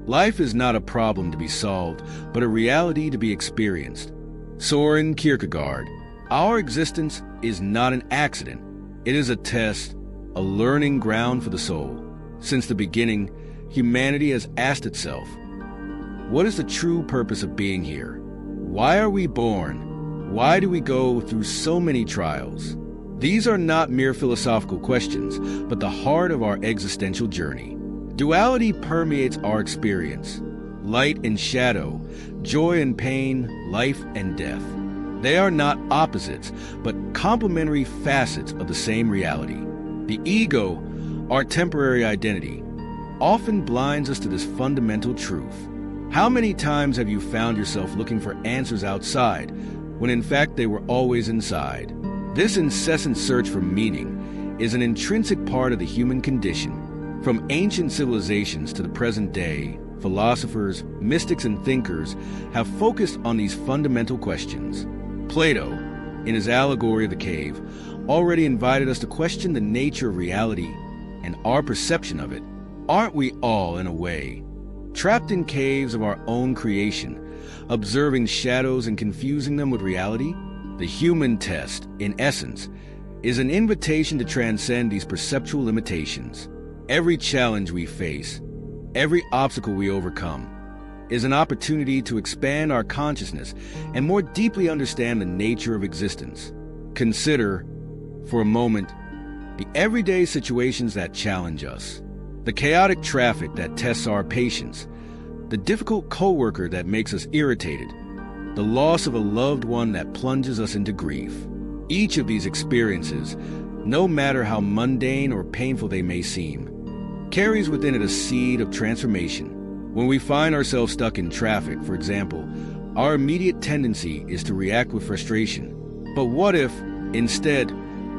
Life is not a problem to be solved, but a reality to be experienced. Søren Kierkegaard. Our existence is not an accident. It is a test, a learning ground for the soul. Since the beginning, humanity has asked itself, what is the true purpose of being here? Why are we born? Why do we go through so many trials? These are not mere philosophical questions, but the heart of our existential journey. Duality permeates our experience. Light and shadow, joy and pain, life and death. They are not opposites, but complementary facets of the same reality. The ego, our temporary identity, often blinds us to this fundamental truth. How many times have you found yourself looking for answers outside, when in fact they were always inside? This incessant search for meaning is an intrinsic part of the human condition. From ancient civilizations to the present day, philosophers, mystics, and thinkers have focused on these fundamental questions. Plato, in his allegory of the cave, already invited us to question the nature of reality and our perception of it. Aren't we all, in a way, trapped in caves of our own creation, observing shadows and confusing them with reality? The human test, in essence, is an invitation to transcend these perceptual limitations. Every challenge we face, every obstacle we overcome, is an opportunity to expand our consciousness and more deeply understand the nature of existence. Consider, for a moment, the everyday situations that challenge us. The chaotic traffic that tests our patience, the difficult coworker that makes us irritated, the loss of a loved one that plunges us into grief. Each of these experiences, no matter how mundane or painful they may seem, carries within it a seed of transformation. When we find ourselves stuck in traffic, for example, our immediate tendency is to react with frustration. But what if, instead,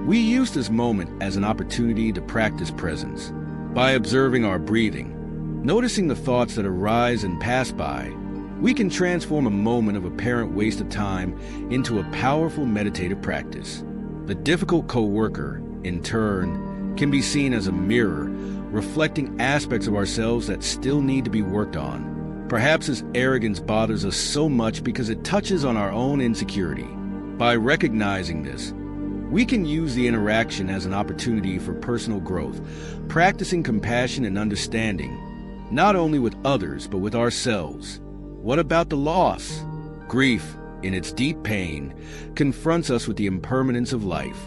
we use this moment as an opportunity to practice presence? By observing our breathing, noticing the thoughts that arise and pass by, we can transform a moment of apparent waste of time into a powerful meditative practice. The difficult coworker, in turn, can be seen as a mirror, reflecting aspects of ourselves that still need to be worked on. Perhaps his arrogance bothers us so much because it touches on our own insecurity. By recognizing this, we can use the interaction as an opportunity for personal growth, practicing compassion and understanding, not only with others, but with ourselves. What about the loss? Grief, in its deep pain, confronts us with the impermanence of life.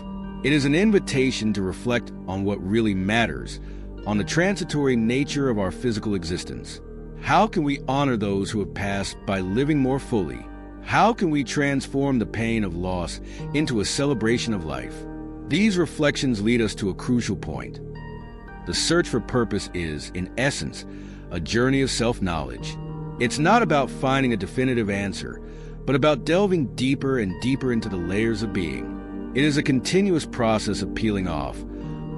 It is an invitation to reflect on what really matters, on the transitory nature of our physical existence. How can we honor those who have passed by living more fully? How can we transform the pain of loss into a celebration of life? These reflections lead us to a crucial point. The search for purpose is, in essence, a journey of self-knowledge. It's not about finding a definitive answer, but about delving deeper and deeper into the layers of being. It is a continuous process of peeling off,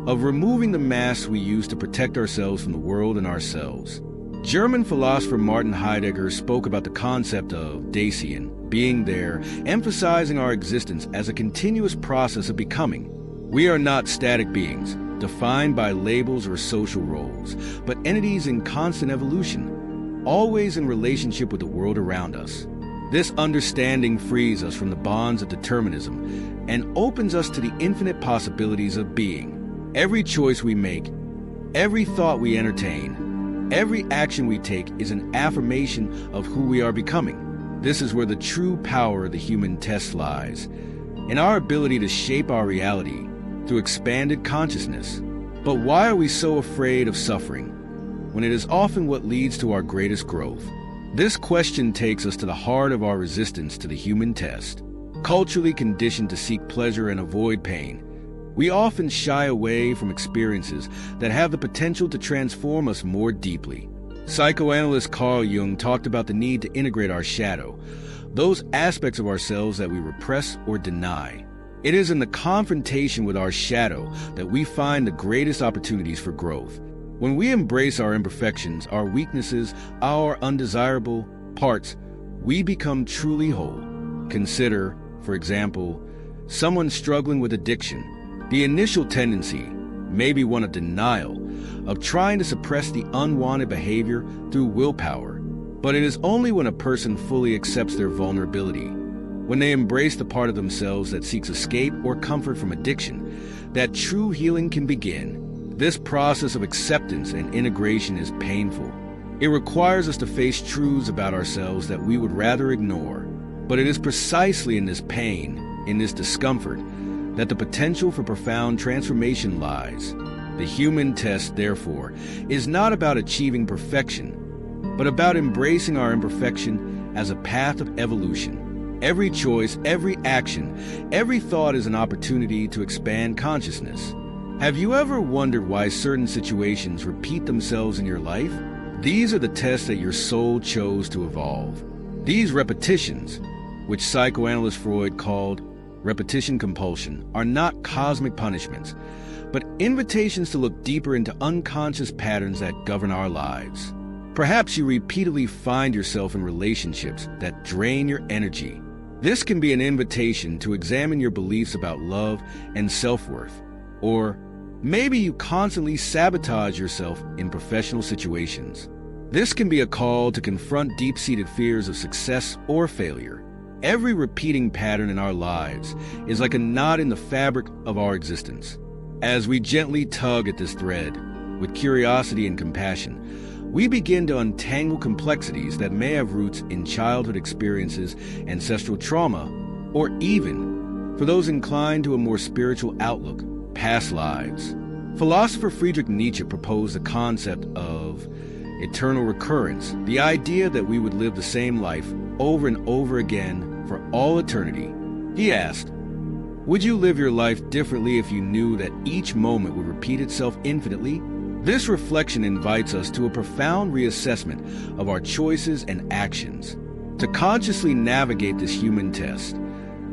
of removing the masks we use to protect ourselves from the world and ourselves. German philosopher Martin Heidegger spoke about the concept of Dasein, being there, emphasizing our existence as a continuous process of becoming. We are not static beings, defined by labels or social roles, but entities in constant evolution, always in relationship with the world around us. This understanding frees us from the bonds of determinism and opens us to the infinite possibilities of being. Every choice we make, every thought we entertain, every action we take is an affirmation of who we are becoming. This is where the true power of the human test lies, in our ability to shape our reality through expanded consciousness. But why are we so afraid of suffering, when it is often what leads to our greatest growth? This question takes us to the heart of our resistance to the human test. Culturally conditioned to seek pleasure and avoid pain, we often shy away from experiences that have the potential to transform us more deeply. Psychoanalyst Carl Jung talked about the need to integrate our shadow, those aspects of ourselves that we repress or deny. It is in the confrontation with our shadow that we find the greatest opportunities for growth. When we embrace our imperfections, our weaknesses, our undesirable parts, we become truly whole. Consider, for example, someone struggling with addiction. The initial tendency maybe one of denial, of trying to suppress the unwanted behavior through willpower. But it is only when a person fully accepts their vulnerability, when they embrace the part of themselves that seeks escape or comfort from addiction, that true healing can begin. This process of acceptance and integration is painful. It requires us to face truths about ourselves that we would rather ignore. But it is precisely in this pain, in this discomfort, that the potential for profound transformation lies. The human test, therefore, is not about achieving perfection, but about embracing our imperfection as a path of evolution. Every choice, every action, every thought is an opportunity to expand consciousness. Have you ever wondered why certain situations repeat themselves in your life? These are the tests that your soul chose to evolve. These repetitions, which psychoanalyst Freud called repetition compulsion, are not cosmic punishments, but invitations to look deeper into unconscious patterns that govern our lives. Perhaps you repeatedly find yourself in relationships that drain your energy. This can be an invitation to examine your beliefs about love and self-worth. Or maybe you constantly sabotage yourself in professional situations. This can be a call to confront deep-seated fears of success or failure. Every repeating pattern in our lives is like a knot in the fabric of our existence. As we gently tug at this thread, with curiosity and compassion, we begin to untangle complexities that may have roots in childhood experiences, ancestral trauma, or even, for those inclined to a more spiritual outlook, past lives. Philosopher Friedrich Nietzsche proposed the concept of eternal recurrence, the idea that we would live the same life over and over again for all eternity. He asked, would you live your life differently if you knew that each moment would repeat itself infinitely? This reflection invites us to a profound reassessment of our choices and actions. To consciously navigate this human test,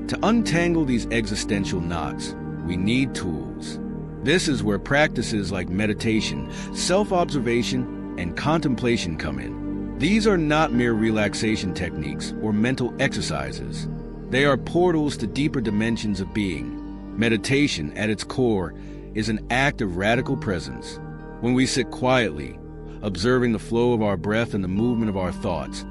to untangle these existential knots, we need tools. This is where practices like meditation, self-observation, and contemplation come in. These are not mere relaxation techniques or mental exercises. They are portals to deeper dimensions of being. Meditation, at its core, is an act of radical presence. When we sit quietly, observing the flow of our breath and the movement of our thoughts,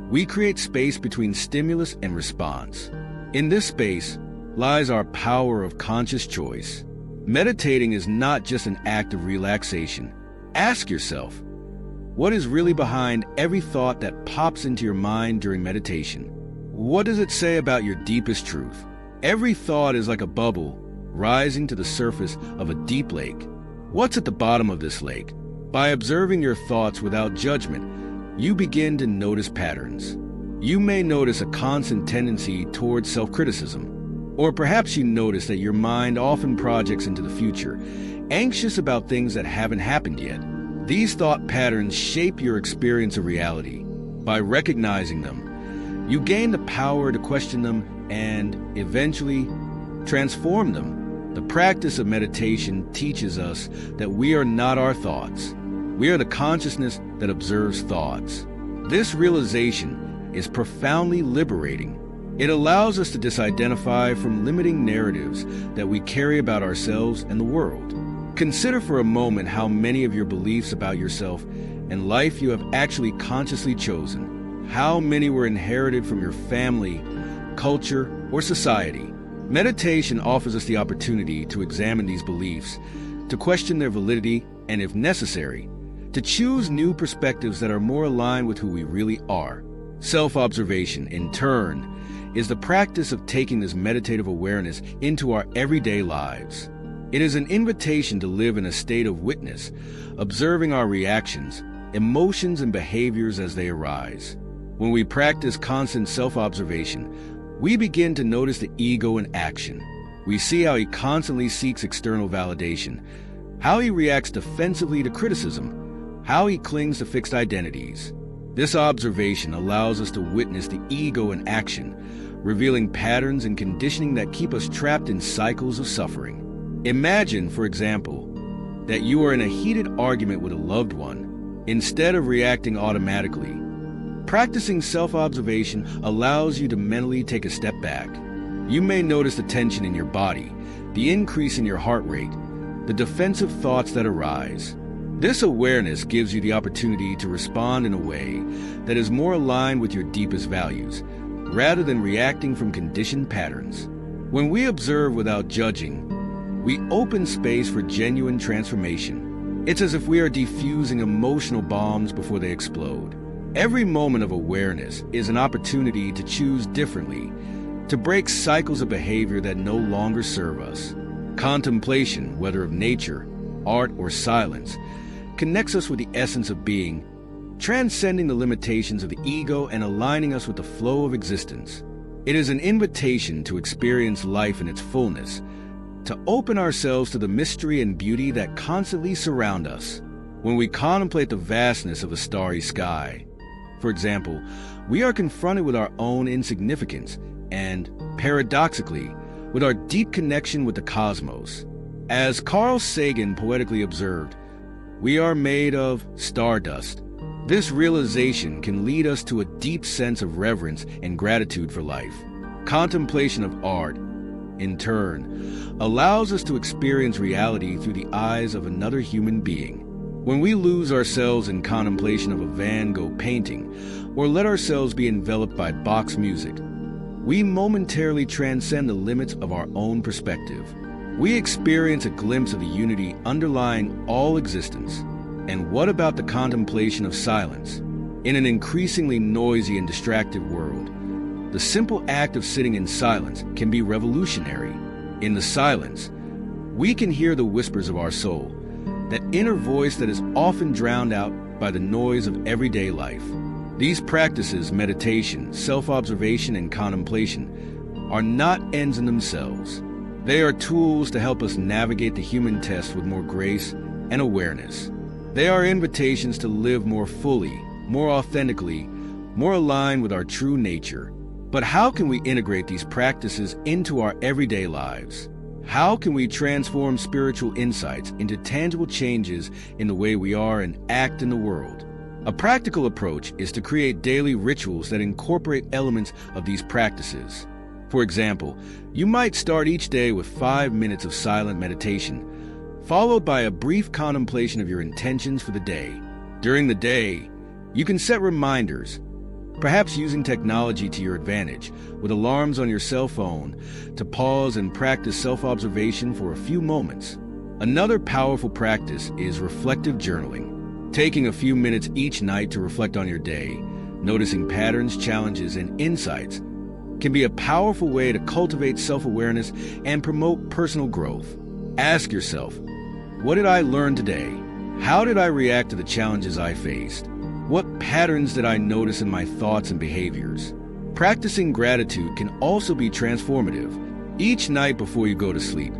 we create space between stimulus and response. In this space lies our power of conscious choice. Meditating is not just an act of relaxation. Ask yourself, what is really behind every thought that pops into your mind during meditation? What does it say about your deepest truth? Every thought is like a bubble rising to the surface of a deep lake. What's at the bottom of this lake? By observing your thoughts without judgment, you begin to notice patterns. You may notice a constant tendency towards self-criticism, or perhaps you notice that your mind often projects into the future, anxious about things that haven't happened yet. These thought patterns shape your experience of reality. By recognizing them, you gain the power to question them and, eventually, transform them. The practice of meditation teaches us that we are not our thoughts. We are the consciousness that observes thoughts. This realization is profoundly liberating. It allows us to disidentify from limiting narratives that we carry about ourselves and the world. Consider for a moment how many of your beliefs about yourself and life you have actually consciously chosen. How many were inherited from your family, culture, or society? Meditation offers us the opportunity to examine these beliefs, to question their validity, and if necessary, to choose new perspectives that are more aligned with who we really are. Self-observation, in turn, is the practice of taking this meditative awareness into our everyday lives. It is an invitation to live in a state of witness, observing our reactions, emotions, and behaviors as they arise. When we practice constant self-observation, we begin to notice the ego in action. We see how he constantly seeks external validation, how he reacts defensively to criticism, how he clings to fixed identities. This observation allows us to witness the ego in action, revealing patterns and conditioning that keep us trapped in cycles of suffering. Imagine, for example, that you are in a heated argument with a loved one. Instead of reacting automatically, practicing self-observation allows you to mentally take a step back. You may notice the tension in your body, the increase in your heart rate, the defensive thoughts that arise. This awareness gives you the opportunity to respond in a way that is more aligned with your deepest values, rather than reacting from conditioned patterns. When we observe without judging, we open space for genuine transformation. It's as if we are defusing emotional bombs before they explode. Every moment of awareness is an opportunity to choose differently, to break cycles of behavior that no longer serve us. Contemplation, whether of nature, art, or silence, connects us with the essence of being, transcending the limitations of the ego and aligning us with the flow of existence. It is an invitation to experience life in its fullness, to open ourselves to the mystery and beauty that constantly surround us. When we contemplate the vastness of a starry sky, for example, we are confronted with our own insignificance and, paradoxically, with our deep connection with the cosmos. As Carl Sagan poetically observed, we are made of stardust. This realization can lead us to a deep sense of reverence and gratitude for life. Contemplation of art, in turn, allows us to experience reality through the eyes of another human being. When we lose ourselves in contemplation of a Van Gogh painting, or let ourselves be enveloped by Bach's music, we momentarily transcend the limits of our own perspective. We experience a glimpse of the unity underlying all existence. And what about the contemplation of silence? In an increasingly noisy and distracted world, the simple act of sitting in silence can be revolutionary. In the silence, we can hear the whispers of our soul, that inner voice that is often drowned out by the noise of everyday life. These practices, meditation, self-observation, and contemplation, are not ends in themselves. They are tools to help us navigate the human test with more grace and awareness. They are invitations to live more fully, more authentically, more aligned with our true nature. But how can we integrate these practices into our everyday lives? How can we transform spiritual insights into tangible changes in the way we are and act in the world? A practical approach is to create daily rituals that incorporate elements of these practices. For example, you might start each day with 5 minutes of silent meditation, followed by a brief contemplation of your intentions for the day. During the day, you can set reminders, perhaps using technology to your advantage, with alarms on your cell phone, to pause and practice self-observation for a few moments. Another powerful practice is reflective journaling. Taking a few minutes each night to reflect on your day, noticing patterns, challenges, and insights, can be a powerful way to cultivate self-awareness and promote personal growth. Ask yourself, what did I learn today? How did I react to the challenges I faced? What patterns did I notice in my thoughts and behaviors? Practicing gratitude can also be transformative. Each night before you go to sleep,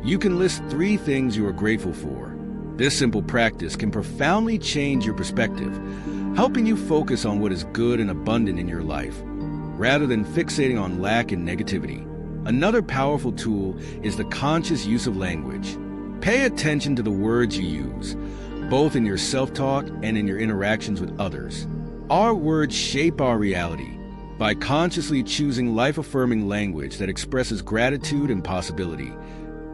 you can list 3 things you are grateful for. This simple practice can profoundly change your perspective, helping you focus on what is good and abundant in your life, rather than fixating on lack and negativity. Another powerful tool is the conscious use of language. Pay attention to the words you use, both in your self-talk and in your interactions with others. Our words shape our reality. By consciously choosing life-affirming language that expresses gratitude and possibility,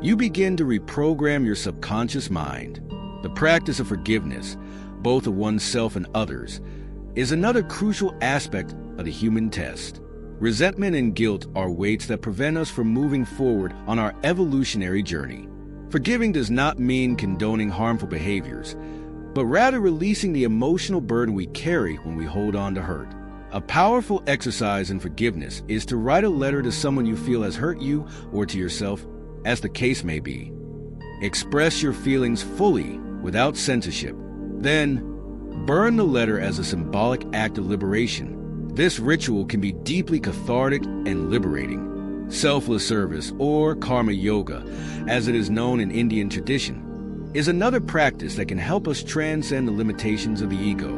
you begin to reprogram your subconscious mind. The practice of forgiveness, both of oneself and others, is another crucial aspect of the human test. Resentment and guilt are weights that prevent us from moving forward on our evolutionary journey. Forgiving does not mean condoning harmful behaviors, but rather releasing the emotional burden we carry when we hold on to hurt. A powerful exercise in forgiveness is to write a letter to someone you feel has hurt you, or to yourself, as the case may be. Express your feelings fully, without censorship. Then, burn the letter as a symbolic act of liberation. This ritual can be deeply cathartic and liberating. Selfless service, or karma yoga, as it is known in Indian tradition, is another practice that can help us transcend the limitations of the ego.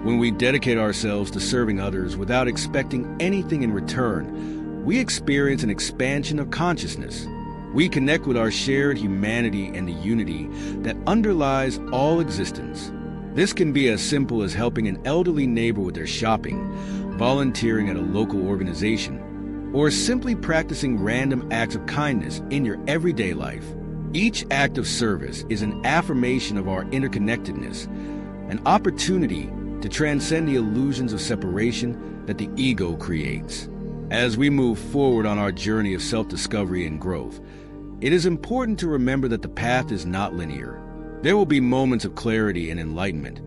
When we dedicate ourselves to serving others without expecting anything in return, we experience an expansion of consciousness. We connect with our shared humanity and the unity that underlies all existence. This can be as simple as helping an elderly neighbor with their shopping, volunteering at a local organization, or simply practicing random acts of kindness in your everyday life. Each act of service is an affirmation of our interconnectedness, an opportunity to transcend the illusions of separation that the ego creates. As we move forward on our journey of self-discovery and growth, it is important to remember that the path is not linear. There will be moments of clarity and enlightenment,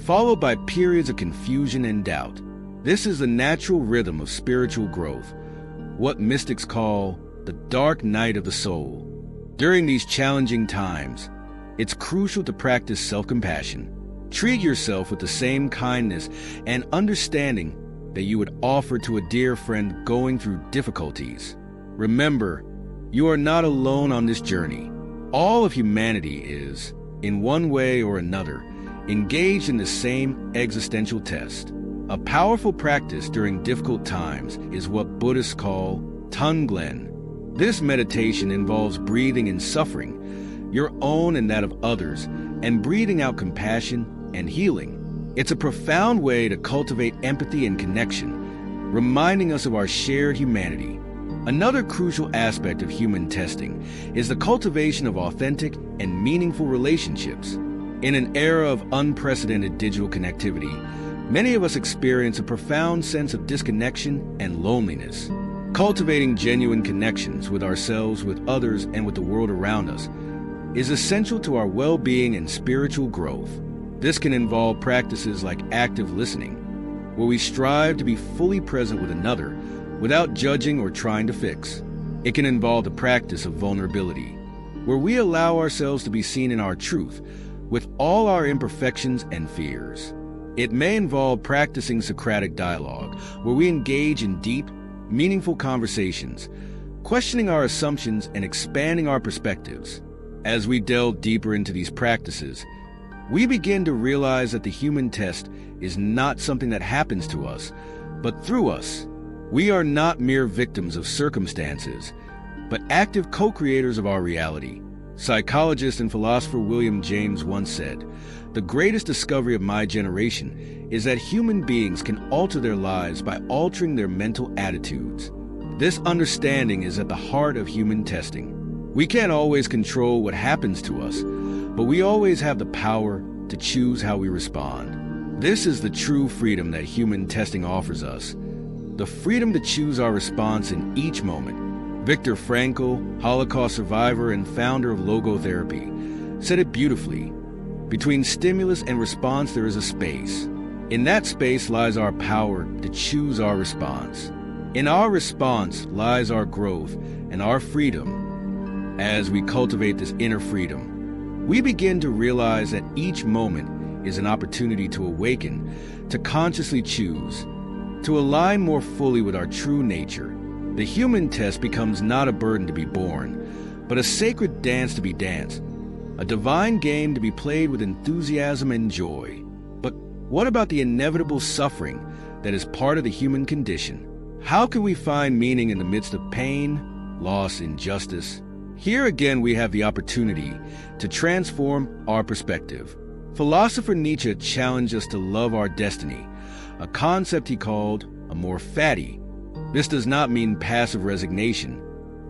followed by periods of confusion and doubt. This is the natural rhythm of spiritual growth, what mystics call the dark night of the soul. During these challenging times, it's crucial to practice self-compassion. Treat yourself with the same kindness and understanding that you would offer to a dear friend going through difficulties. Remember, you are not alone on this journey. All of humanity is, in one way or another, engaged in the same existential test. A powerful practice during difficult times is what Buddhists call Tonglen. This meditation involves breathing in suffering, your own and that of others, and breathing out compassion and healing. It's a profound way to cultivate empathy and connection, reminding us of our shared humanity. Another crucial aspect of human testing is the cultivation of authentic and meaningful relationships. In an era of unprecedented digital connectivity, many of us experience a profound sense of disconnection and loneliness. Cultivating genuine connections with ourselves, with others, and with the world around us is essential to our well-being and spiritual growth. This can involve practices like active listening, where we strive to be fully present with another without judging or trying to fix. It can involve the practice of vulnerability, where we allow ourselves to be seen in our truth with all our imperfections and fears. It may involve practicing Socratic dialogue, where we engage in deep, meaningful conversations, questioning our assumptions and expanding our perspectives. As we delve deeper into these practices, we begin to realize that the human test is not something that happens to us, but through us. We are not mere victims of circumstances, but active co-creators of our reality. Psychologist and philosopher William James once said, "The greatest discovery of my generation is that human beings can alter their lives by altering their mental attitudes." This understanding is at the heart of human testing. We can't always control what happens to us, but we always have the power to choose how we respond. This is the true freedom that human testing offers us, the freedom to choose our response in each moment. Viktor Frankl, Holocaust survivor and founder of logotherapy, said it beautifully. Between stimulus and response, there is a space. In that space lies our power to choose our response. In our response lies our growth and our freedom. As we cultivate this inner freedom, we begin to realize that each moment is an opportunity to awaken, to consciously choose, to align more fully with our true nature. The human test becomes not a burden to be borne, but a sacred dance to be danced, a divine game to be played with enthusiasm and joy. But what about the inevitable suffering that is part of the human condition? How can we find meaning in the midst of pain, loss, injustice? Here again we have the opportunity to transform our perspective. Philosopher Nietzsche challenged us to love our destiny, a concept he called amor fati. This does not mean passive resignation,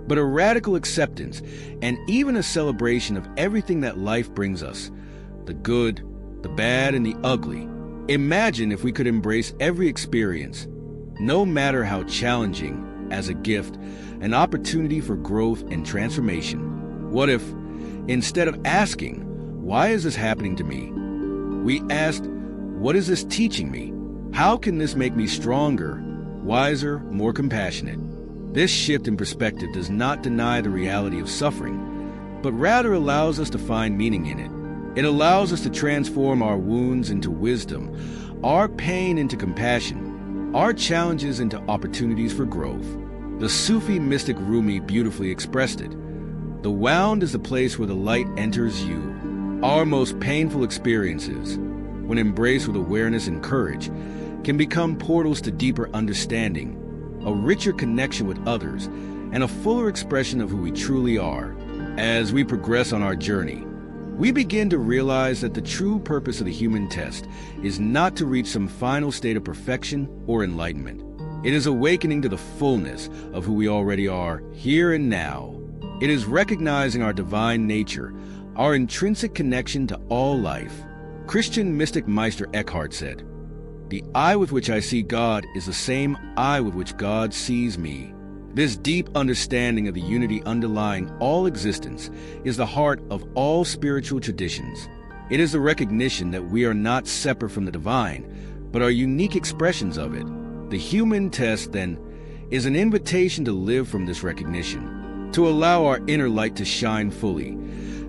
but a radical acceptance and even a celebration of everything that life brings us, the good, the bad, and the ugly. Imagine if we could embrace every experience, no matter how challenging, as a gift, an opportunity for growth and transformation. What if, instead of asking, "Why is this happening to me?" we asked, "What is this teaching me? How can this make me stronger, wiser, more compassionate?" This shift in perspective does not deny the reality of suffering, but rather allows us to find meaning in it. It allows us to transform our wounds into wisdom, our pain into compassion, our challenges into opportunities for growth. The Sufi mystic Rumi beautifully expressed it. "The wound is the place where the light enters you." Our most painful experiences, when embraced with awareness and courage, can become portals to deeper understanding, a richer connection with others, and a fuller expression of who we truly are. As we progress on our journey, we begin to realize that the true purpose of the human test is not to reach some final state of perfection or enlightenment. It is awakening to the fullness of who we already are, here and now. It is recognizing our divine nature, our intrinsic connection to all life. Christian mystic Meister Eckhart said, "The eye with which I see God is the same eye with which God sees me." This deep understanding of the unity underlying all existence is the heart of all spiritual traditions. It is the recognition that we are not separate from the divine, but are unique expressions of it. The human test, then, is an invitation to live from this recognition, to allow our inner light to shine fully,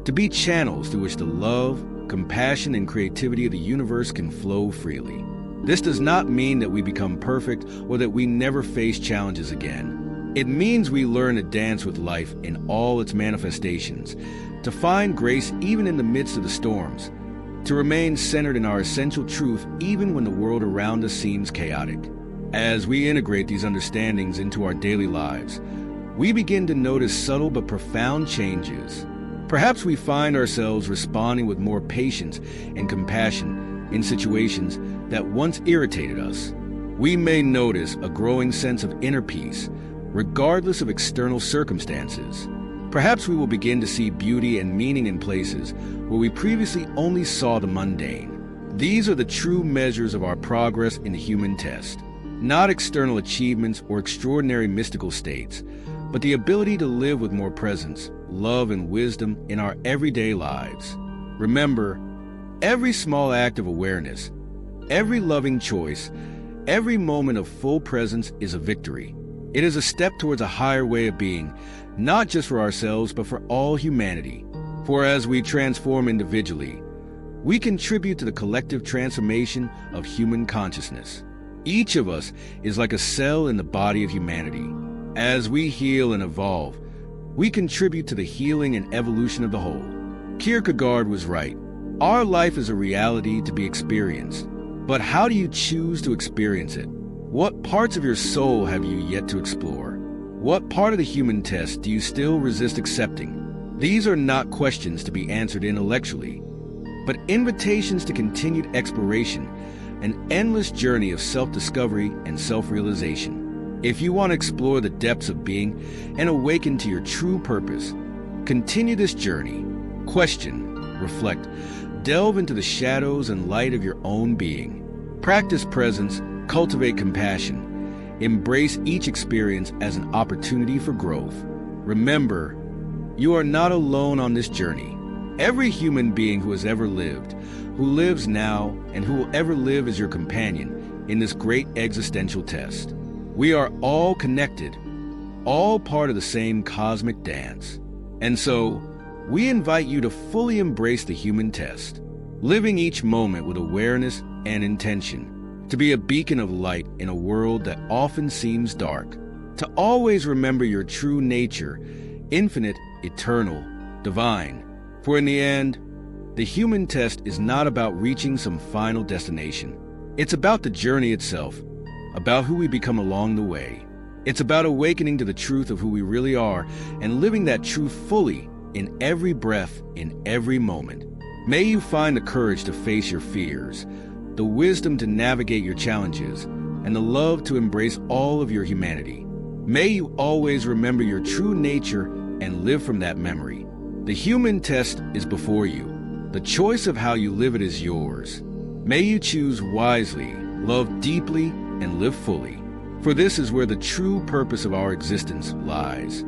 to be channels through which the love, compassion, and creativity of the universe can flow freely. This does not mean that we become perfect or that we never face challenges again. It means we learn to dance with life in all its manifestations, to find grace even in the midst of the storms, to remain centered in our essential truth even when the world around us seems chaotic. As we integrate these understandings into our daily lives, we begin to notice subtle but profound changes. Perhaps we find ourselves responding with more patience and compassion in situations that once irritated us. We may notice a growing sense of inner peace, regardless of external circumstances. Perhaps we will begin to see beauty and meaning in places where we previously only saw the mundane. These are the true measures of our progress in the human test. Not external achievements or extraordinary mystical states, but the ability to live with more presence, love, and wisdom in our everyday lives. Remember, every small act of awareness, every loving choice, every moment of full presence is a victory. It is a step towards a higher way of being, not just for ourselves, but for all humanity. For as we transform individually, we contribute to the collective transformation of human consciousness. Each of us is like a cell in the body of humanity. As we heal and evolve, we contribute to the healing and evolution of the whole. Kierkegaard was right. Our life is a reality to be experienced. But how do you choose to experience it? What parts of your soul have you yet to explore? What part of the human test do you still resist accepting? These are not questions to be answered intellectually, but invitations to continued exploration, an endless journey of self-discovery and self-realization. If you want to explore the depths of being and awaken to your true purpose, continue this journey. Question, reflect, delve into the shadows and light of your own being. Practice presence, cultivate compassion. Embrace each experience as an opportunity for growth. Remember, you are not alone on this journey. Every human being who has ever lived, who lives now, and who will ever live as your companion in this great existential test. We are all connected, all part of the same cosmic dance. And so, we invite you to fully embrace the human test, living each moment with awareness and intention, to be a beacon of light in a world that often seems dark, to always remember your true nature, infinite, eternal, divine. For in the end, the human test is not about reaching some final destination. It's about the journey itself, about who we become along the way. It's about awakening to the truth of who we really are and living that truth fully in every breath, in every moment. May you find the courage to face your fears, the wisdom to navigate your challenges, and the love to embrace all of your humanity. May you always remember your true nature and live from that memory. The human test is before you. The choice of how you live it is yours. May you choose wisely, love deeply, and live fully. For this is where the true purpose of our existence lies.